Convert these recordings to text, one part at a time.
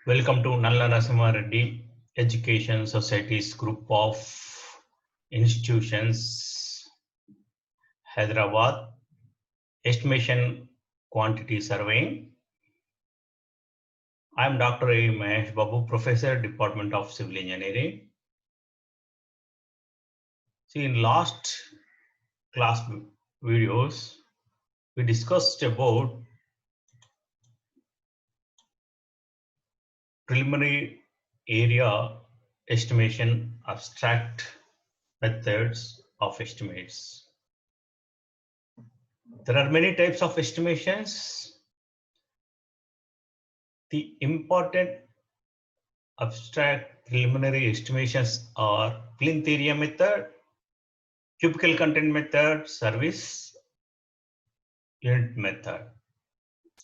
Welcome to Nalla Narasimha Reddy Education Society's group of institutions, Hyderabad, Estimation Quantity Surveying. I am Dr. A. Mahesh Babu, Professor, Department of Civil Engineering. See, in last class videos, we discussed about preliminary area estimation abstract methods of estimates. There are many types of estimations. The important abstract preliminary estimations are plinth area method, cubical content method, service unit method.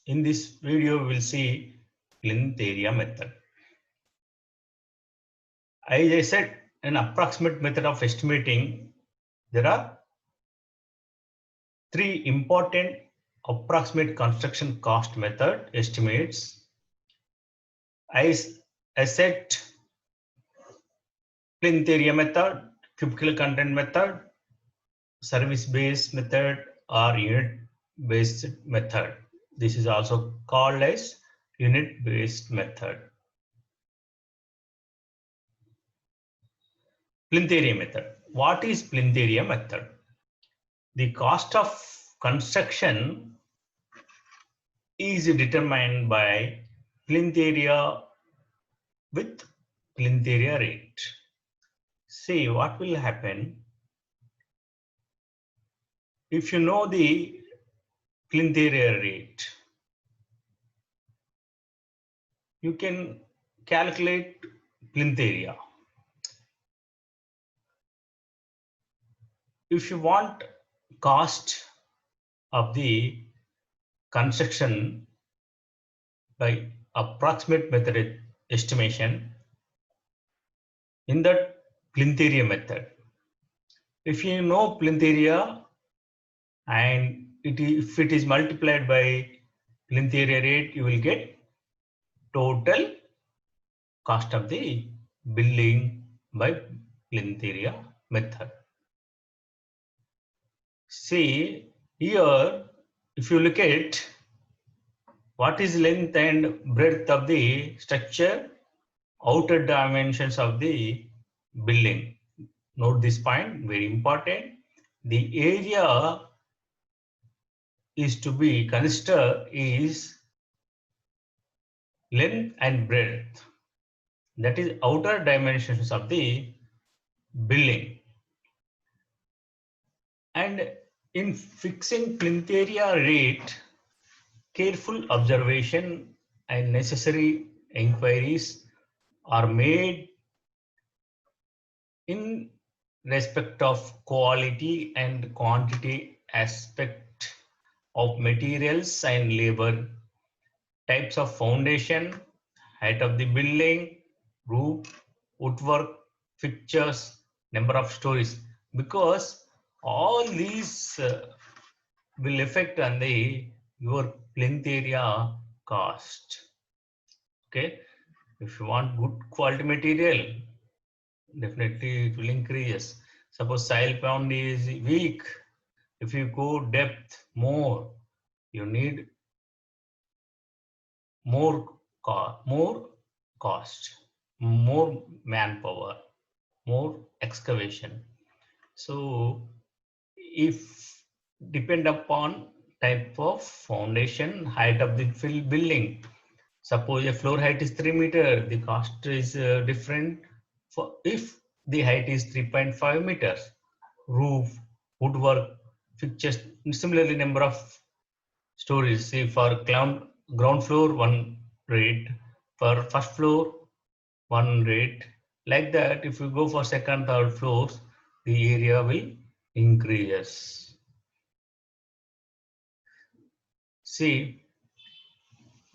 In this video, we'll see plinth area method. As I said, an approximate method of estimating, there are three important approximate construction cost method estimates. I said plinth area method, cubical content method, service based method or unit based method. This is also called as unit based method. Plinth area method. What is plinth area method? The cost of construction is determined by plinth area with plinth area rate. See what will happen if you know the plinth area rate. You can calculate plinth area. If you want cost of the construction by approximate method estimation in the plinth area method, if you know plinth area and if it is multiplied by plinth area rate, you will get total cost of the building by plinth area method. See here, if you look at what is length and breadth of the structure, outer dimensions of the building. Note this point, very important. The area is to be considered is length and breadth. That is outer dimensions of the building. And in fixing plinth area rate, careful observation and necessary inquiries are made in respect of quality and quantity aspect of materials and labor, types of foundation, height of the building, roof, woodwork, fixtures, number of stories, because all these will affect on the your plinth area cost. Okay, if you want good quality material, definitely it will increase. Suppose soil pound is weak, if you go depth more, you need more cost, more manpower, more excavation. So if depend upon type of foundation, height of the building. Suppose a floor height is 3 meters, the cost is different for if the height is 3.5 meters. Roof, woodwork, fixtures, similarly number of stories. See for ground floor, one rate, for first floor, one rate. Like that, if you go for second, third floors, the area will increase. See,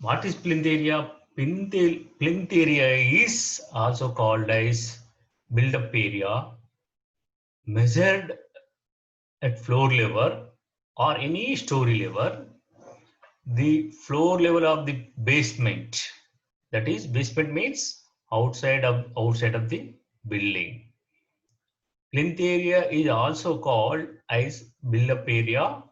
what is plinth area? Plinth area is also called as build-up area, measured at floor level or any story level. The floor level of the basement That is, basement means outside of the building. Plinth area is also called as build-up area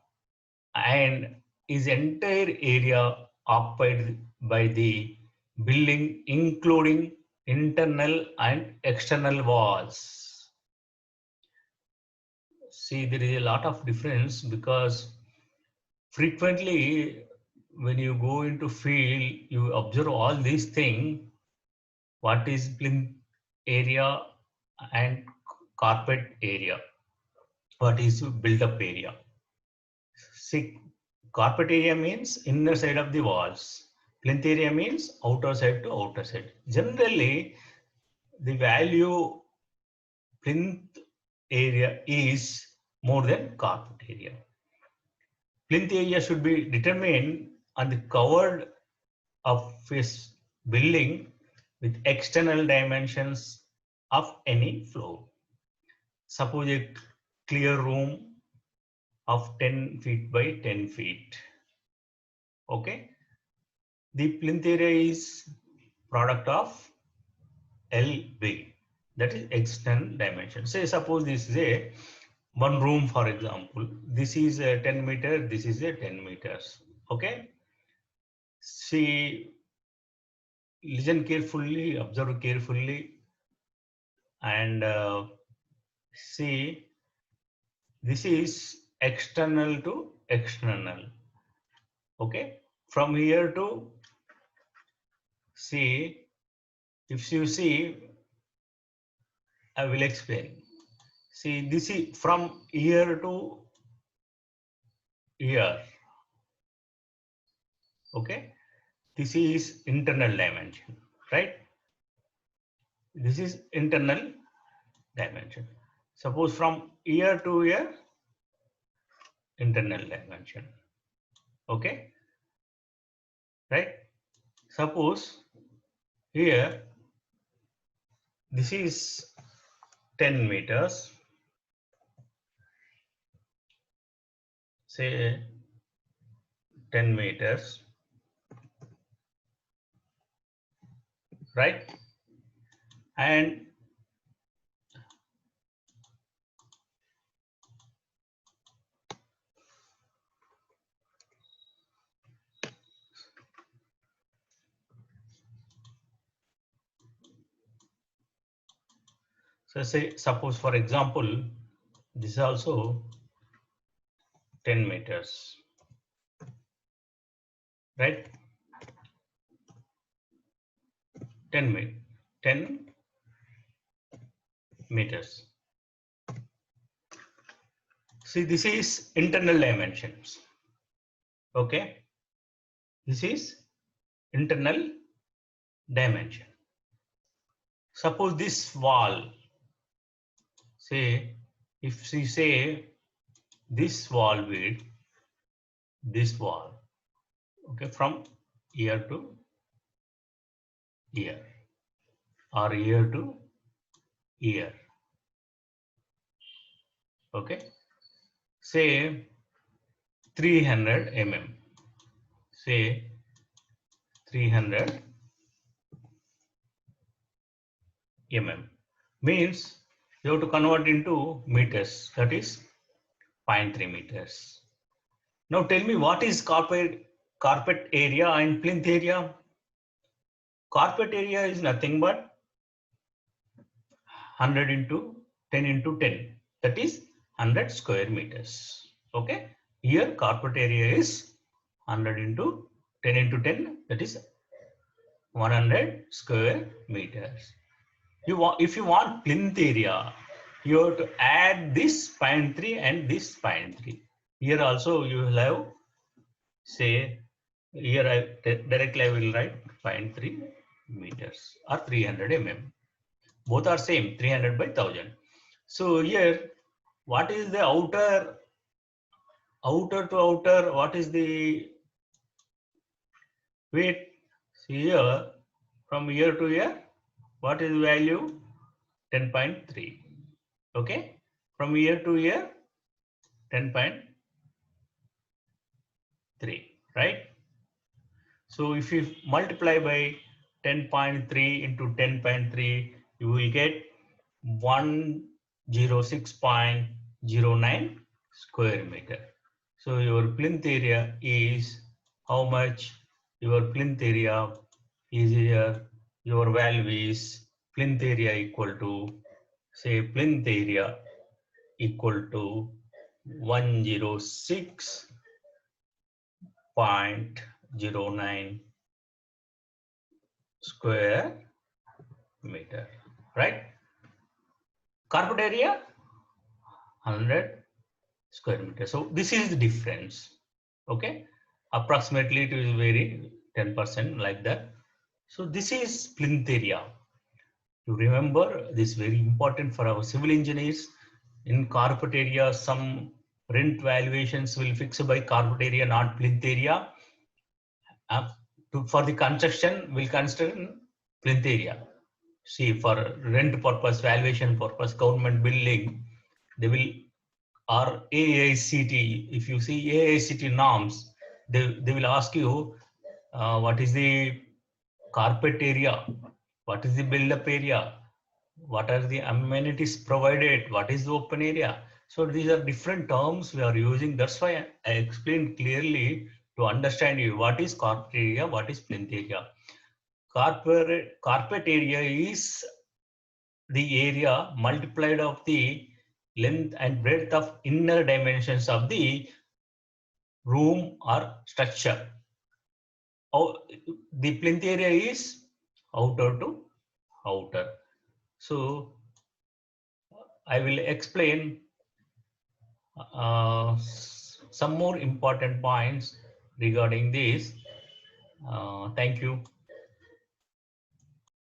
and is entire area occupied by the building, including internal and external walls. See, there is a lot of difference because frequently when you go into field, you observe all these things. What is plinth area and carpet area? What is build-up area? See, carpet area means inner side of the walls. Plinth area means outer side to outer side. Generally, the value plinth area is more than carpet area. Plinth area should be determined on the covered of this building with external dimensions of any floor. Suppose a clear room of 10 feet by 10 feet. Okay. The plinth area is product of LB, that is external dimension. Say suppose this is a one room, for example. This is a 10 meter, this is a 10 meters. Okay. See, listen carefully, observe carefully, and see, this is external to external. Okay. From here to see, if you see, I will explain. See, this is from here to here. Okay. This is internal dimension, right? This is internal dimension. Suppose from here to here, internal dimension. Okay. Right. Suppose here, this is 10 meters. Say 10 meters. Right. And so say, suppose for example, this is also 10 meters, right? 10 meters. See, this is internal dimensions. Okay. This is internal dimension. Suppose this wall, say, if we say this wall width, this wall, okay, from here to here, or here to here, okay, say 300 mm, say 300 mm, means you have to convert into meters, that is 0.3 meters. Now tell me, what is carpet area and plinth area? Carpet area is nothing but 100 into 10 into 10, that is 100 square meters. Okay. Here carpet area is 100 into 10 into 10, that is 100 square meters. If you want plinth area, you have to add this 0.3 and this 0.3. Here also you will have, say, here directly I will write 0.3 meters or 300 mm. Both are same, 300 by 1000. So here, what is the outer to outer? What is the weight? See here, from here to here, what is the value? 10.3. Okay. From here to here, 10.3, right? So if you multiply by 10.3 into 10.3, you will get 106.09 square meter. So your plinth area is how much? Your plinth area is here. Your value is plinth area equal to, say, plinth area equal to 106.09 square meter, right? Carpet area 100 square meter. So this is the difference. Okay, approximately it will vary 10% like that. So this is plinth area. You remember this is very important for our civil engineers. In carpet area, some rent valuations will fix by carpet area, not plinth area. For the construction, we'll consider plinth area. See, for rent purpose, valuation purpose, government building, they will, or AICT, if you see AICT norms, they will ask you what is the carpet area, what is the build-up area, what are the amenities provided, what is the open area. So these are different terms we are using. That's why I explained clearly to understand you what is carpet area, what is plinth area. Carpet area is the area multiplied of the length and breadth of inner dimensions of the room or structure. Oh, the plinth area is outer to outer. So I will explain some more important points regarding this. Thank you.